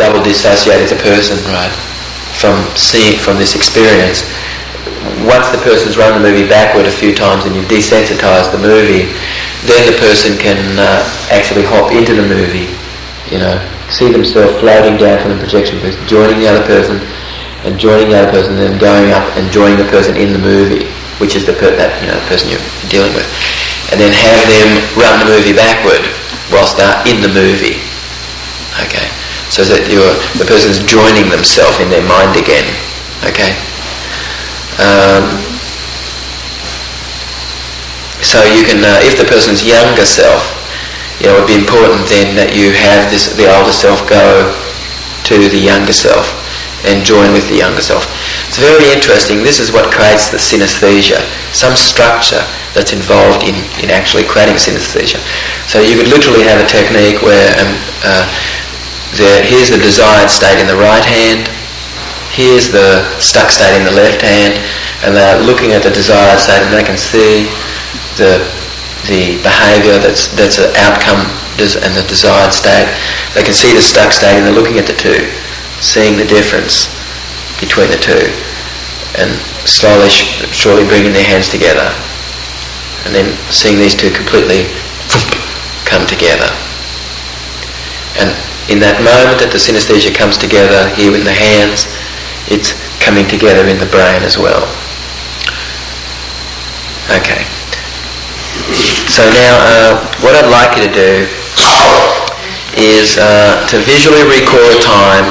double dissociated the person, right, from this experience. Once the person's run the movie backward a few times and you've desensitized the movie, then the person can actually hop into the movie, see themselves floating down from the projection booth, joining the other person, and joining the other person, and then going up and joining the person in the movie, which is the person you're dealing with, and then have them run the movie backward whilst they're in the movie. Okay, so that the person's joining themselves in their mind again. Okay. So you can, if the person's younger self, it would be important then that you have the older self go to the younger self and join with the younger self. It's very interesting. This is what creates the synesthesia, some structure that's involved in actually creating synesthesia. So you could literally have a technique where here's the desired state in the right hand, here's the stuck state in the left hand, and they're looking at the desired state and they can see the behaviour that's an outcome and the desired state. They can see the stuck state and they're looking at the two, seeing the difference between the two, and slowly, surely bringing their hands together, and then seeing these two completely come together. And in that moment that the synesthesia comes together here in the hands, it's coming together in the brain as well. Okay. So now what I'd like you to do is to visually recall a time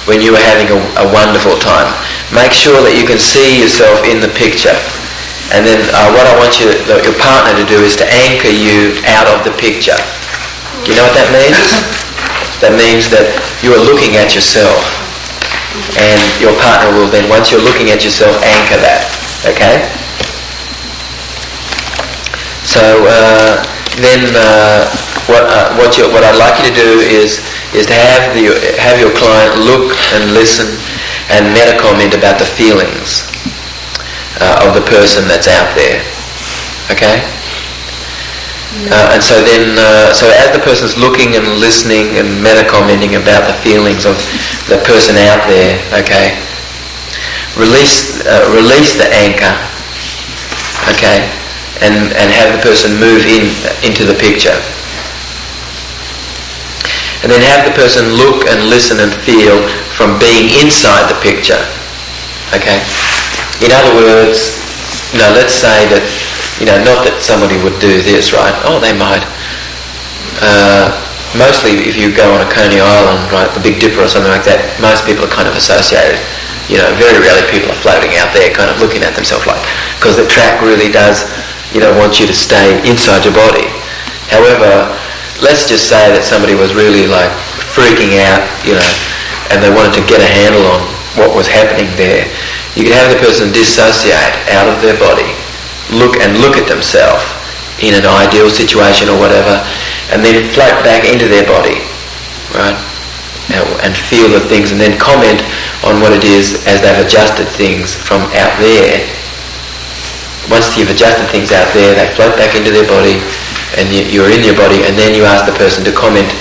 when you were having a wonderful time. Make sure that you can see yourself in the picture. And then what I want your partner to do is to anchor you out of the picture. Do you know what that means? That means that you are looking at yourself. And your partner will then, once you're looking at yourself, anchor that. Okay? So then what I'd like you to do is to have your client look and listen and meta-comment about the feelings of the person that's out there. Okay? And so then, so as the person's looking and listening and meta-commenting about the feelings of the person out there, okay, release the anchor, okay, and have the person move into the picture. And then have the person look and listen and feel from being inside the picture, okay. In other words, let's say that, not that somebody would do this, right? Oh, they might. Mostly if you go on a Coney Island, right, the Big Dipper or something like that, most people are kind of associated. Very rarely people are floating out there kind of looking at themselves because the track really does, want you to stay inside your body. However, let's just say that somebody was really freaking out, and they wanted to get a handle on what was happening there. You could have the person dissociate out of their body, look at themselves in an ideal situation or whatever, and then float back into their body, right? And feel the things, and then comment on what it is as they've adjusted things from out there. Once you've adjusted things out there, they float back into their body, and you're in your body, and then you ask the person to comment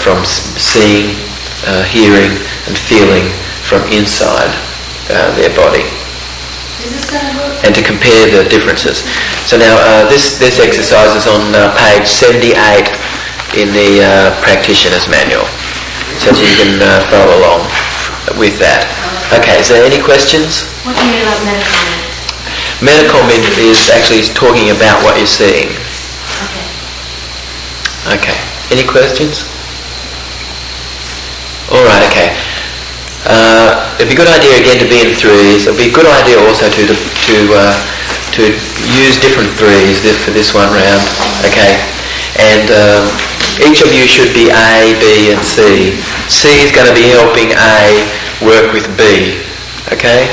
from seeing, hearing, and feeling from inside their body. And to compare the differences. So now this exercise is on page 78 in the Practitioner's Manual, so you can follow along with that. Okay, is there any questions? What do you mean about meta-comment? Meta-comment is actually talking about what you're seeing. Okay. Any questions? All right. Okay. It'd be a good idea again to be in threes. It'd be a good idea also to use different threes for this one round. Okay. And each of you should be A, B, and C. C is going to be helping A work with B. Okay.